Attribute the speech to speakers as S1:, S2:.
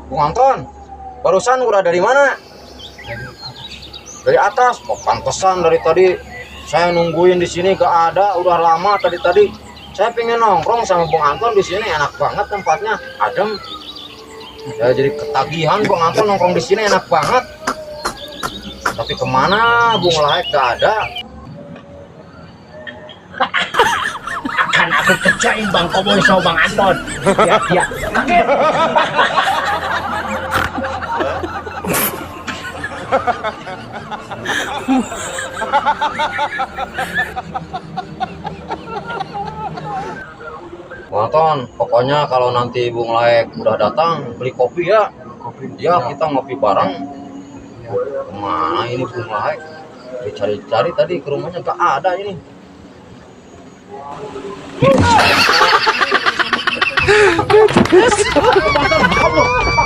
S1: Bung Anton, barusan udah dari mana? Dari atas. Oh, pantesan dari tadi saya nungguin di sini gak ada, udah lama tadi. Saya pengen nongkrong sama Bung Anton di sini, enak banget tempatnya, adem. Ya jadi ketagihan Bung Anton nongkrong di sini enak banget. Tapi kemana Bung Laek gak ada?
S2: Akan aku kerjain Bang Koboy sama Bang Anton. Dia kaget.
S1: Bung Anton, pokoknya kalau nanti Bung Laek udah datang beli kopi ya. Ya kita ngopi bareng. Kemana ini Bung Laek? Dicari-cari tadi ke rumahnya gak ada ini. Bung Anton,